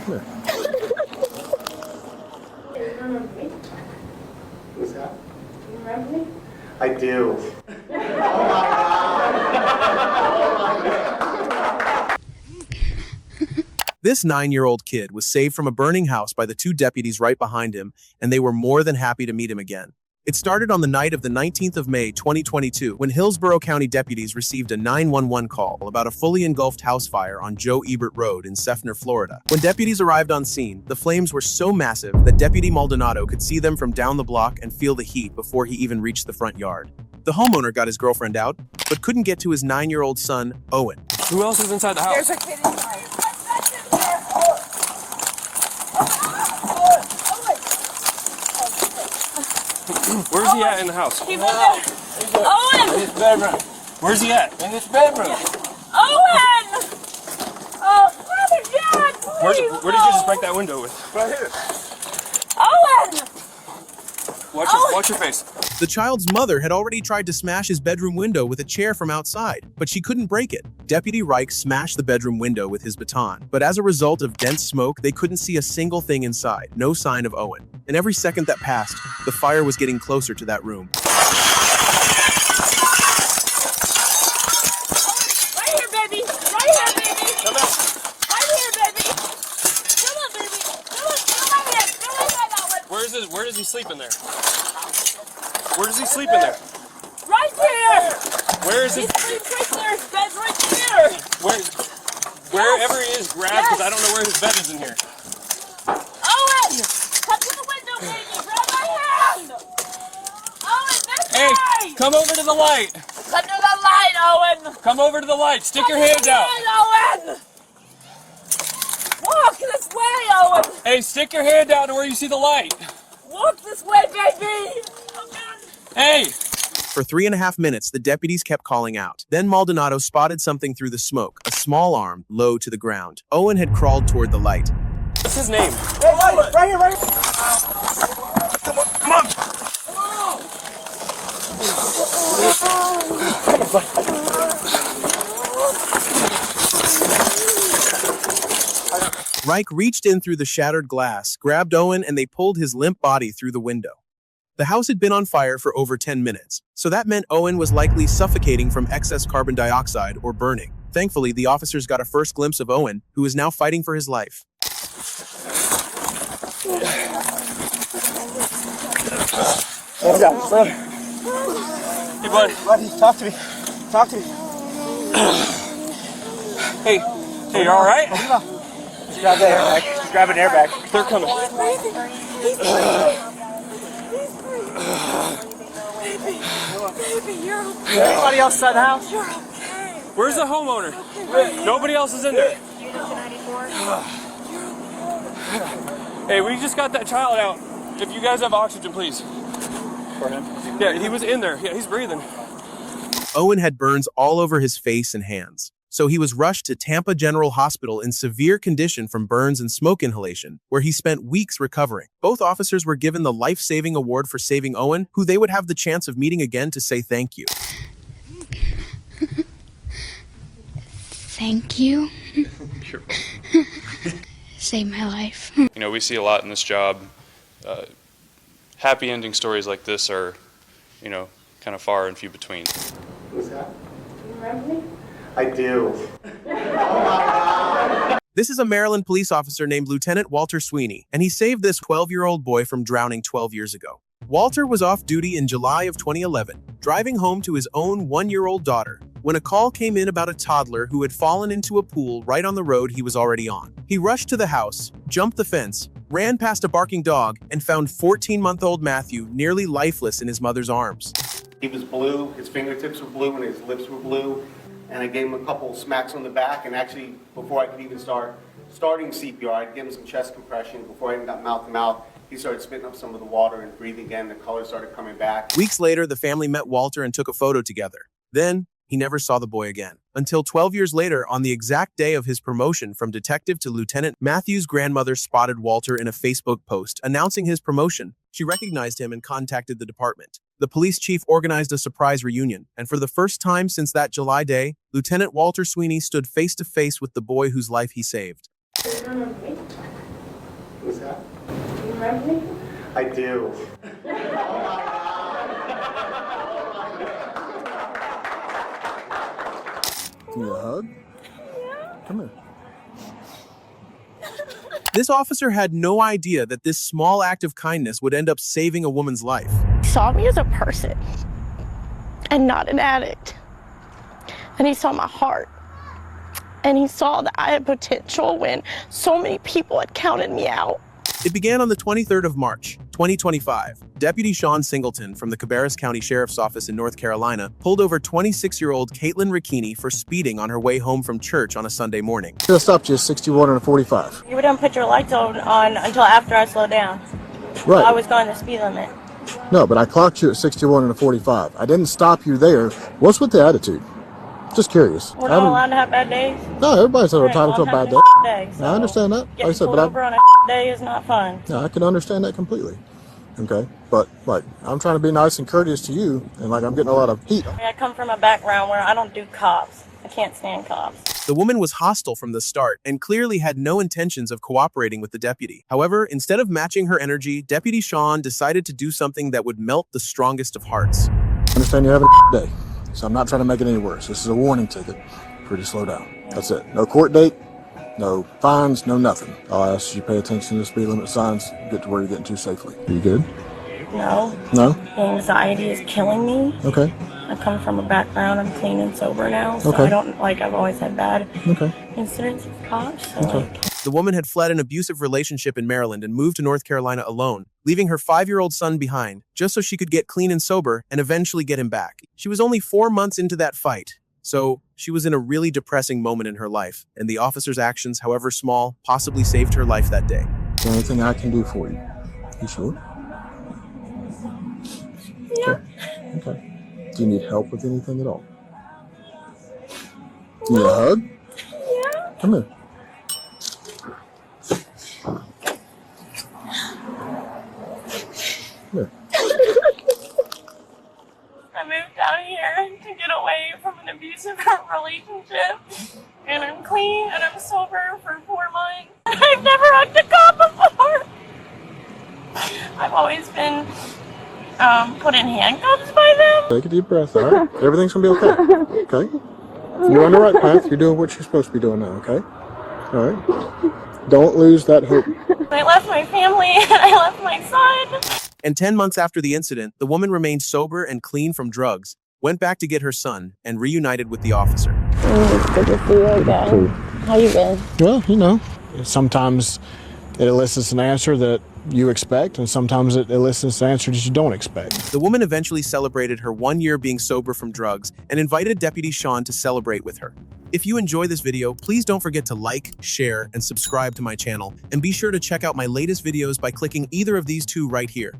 here. Do you remember me? Who's that? Do you remember me? I do. Oh my God. This 9-year-old kid was saved from a burning house by the two deputies right behind him, and they were more than happy to meet him again. It started on the night of the 19th of May, 2022, when Hillsborough County deputies received a 911 call about a fully engulfed house fire on Joe Ebert Road in Seffner, Florida. When deputies arrived on scene, the flames were so massive that Deputy Maldonado could see them from down the block and feel the heat before he even reached the front yard. The homeowner got his girlfriend out, but couldn't get to his 9-year-old son, Owen. Who else is inside the house? There's a kid inside. Where's he at in the house? He's in there. Owen! In his bedroom. Where's he at? In his bedroom. Owen! Oh, Father John, please! Where did you just break that window with? Right here. Owen! Watch your face. The child's mother had already tried to smash his bedroom window with a chair from outside, but she couldn't break it. Deputy Reich smashed the bedroom window with his baton, but as a result of dense smoke, they couldn't see a single thing inside, no sign of Owen. And every second that passed, the fire was getting closer to that room. Right here, baby! Right here, baby! Come back. Right here, baby! Come on, baby! Come on, my head! Come on, my head, Owen! Where does he sleep in there? Where does he sleep in there? Right here! Where is He it? sleeps right there! His bed's right here! Wherever he is, grab, because I don't know where his bed is in here. Owen! Come to the window, baby! Grab my hand! Owen, this Hey, way! come over to the light. Come to the light, Owen! Come over to the light. Stick your hands out. Owen! Walk this way, Owen! Hey, stick your hand out to where you see the light. Walk this way, baby! Oh, God! Hey! For 3.5 minutes, the deputies kept calling out. Then Maldonado spotted something through the smoke, a small arm, low to the ground. Owen had crawled toward the light. What's his name? Hey, right here, right here. Come on! Reich reached in through the shattered glass, grabbed Owen, and they pulled his limp body through the window. The house had been on fire for over 10 minutes, so that meant Owen was likely suffocating from excess carbon dioxide or burning. Thankfully, the officers got a first glimpse of Owen, who is now fighting for his life. Slow down, slow down. Hey, bud. Buddy, talk to me. Talk to me. Hey, you all right? Just grab the airbag. Just grab an airbag. They're coming. Baby, you're okay. Anybody else inside the house? You're okay. Where's the homeowner? Nobody else is in there. Hey, we just got that child out. If you guys have oxygen, please. For him? Yeah, he was in there. Yeah, he's breathing. Owen had burns all over his face and hands, so he was rushed to Tampa General Hospital in severe condition from burns and smoke inhalation, where he spent weeks recovering. Both officers were given the life-saving award for saving Owen, who they would have the chance of meeting again to say thank you. Thank you. Saved my life. You know, we see a lot in this job. Happy ending stories like this are, you know, kind of far and few between. Who's that? Do you remember me? I do. Oh my God. This is a Maryland police officer named Lieutenant Walter Sweeney, and he saved this 12-year-old boy from drowning 12 years ago. Walter was off duty in July of 2011, driving home to his own 1-year-old daughter, when a call came in about a toddler who had fallen into a pool right on the road he was already on. He rushed to the house, jumped the fence, ran past a barking dog, and found 14-month-old Matthew nearly lifeless in his mother's arms. He was blue, his fingertips were blue, and his lips were blue. And I gave him a couple smacks on the back, and actually, before I could even starting CPR, I'd give him some chest compression. Before I even got mouth to mouth, he started spitting up some of the water and breathing again. The color started coming back. Weeks later, the family met Walter and took a photo together. Then, he never saw the boy again. Until 12 years later, on the exact day of his promotion from detective to lieutenant, Matthew's grandmother spotted Walter in a Facebook post announcing his promotion. She recognized him and contacted the department. The police chief organized a surprise reunion, and for the first time since that July day, Lieutenant Walter Sweeney stood face to face with the boy whose life he saved. Do you remember me? What's that? You remember me? I do. Give me a hug? Come here. This officer had no idea that this small act of kindness would end up saving a woman's life. He saw me as a person and not an addict. And he saw my heart. And he saw that I had potential when so many people had counted me out. It began on the 23rd of March, 2025. Deputy Sean Singleton from the Cabarrus County Sheriff's Office in North Carolina pulled over 26-year-old Caitlin Ricchini for speeding on her way home from church on a Sunday morning. Should have stopped you at 61 and a 45. You didn't put your lights on until after I slowed down. Right. I was going the speed limit. No, but I clocked you at 61 and a 45. I didn't stop you there. What's with the attitude? Just curious. We're not allowed to have bad days. No, everybody's Right, entitled to a well, I'm bad day. having a day, so I understand that. Like I getting said, pulled but over on a day is not fun. I can understand that completely. Okay, but like I'm trying to be nice and courteous to you, and like I'm getting a lot of heat. I come from a background where I don't do cops. I can't stand cops. The woman was hostile from the start and clearly had no intentions of cooperating with the deputy. However, instead of matching her energy, Deputy Sean decided to do something that would melt the strongest of hearts. I understand you're having a day, so I'm not trying to make it any worse. This is a warning ticket for you to slow down. That's it. No court date, no fines, no nothing. I'll ask you to pay attention to the speed limit signs, get to where you're getting to safely. Are you good? No. No? Anxiety is killing me. Okay. I come from a background, I'm clean and sober now, so Okay. I don't, I've always had bad Okay. incidents with cops, so Okay. The woman had fled an abusive relationship in Maryland and moved to North Carolina alone, leaving her 5-year-old son behind, just so she could get clean and sober and eventually get him back. She was only 4 months into that fight, so she was in a really depressing moment in her life, and the officer's actions, however small, possibly saved her life that day. Is there anything I can do for you? You sure? yeah. Okay. Do you need help with anything at all? Do you need a hug? Yeah. Come here. Come here. I moved out here to get away from an abusive relationship, and I'm clean and I'm sober for 4 months. I've never hugged a cop before. I've always been put in handcuffs by them. Take a deep breath, all right? Everything's going to be okay. Okay? You're on the right path. You're doing what you're supposed to be doing now, okay? All right? Don't lose that hope. I left my family and I left my son. And 10 months after the incident, the woman remained sober and clean from drugs, went back to get her son, and reunited with the officer. It's good to see you again. How you been? Well, you know, sometimes it elicits an answer that you expect, and sometimes it elicits an answer that you don't expect. The woman eventually celebrated her 1 year being sober from drugs and invited Deputy Sean to celebrate with her. If you enjoy this video, please don't forget to like, share, and subscribe to my channel, and be sure to check out my latest videos by clicking either of these two right here.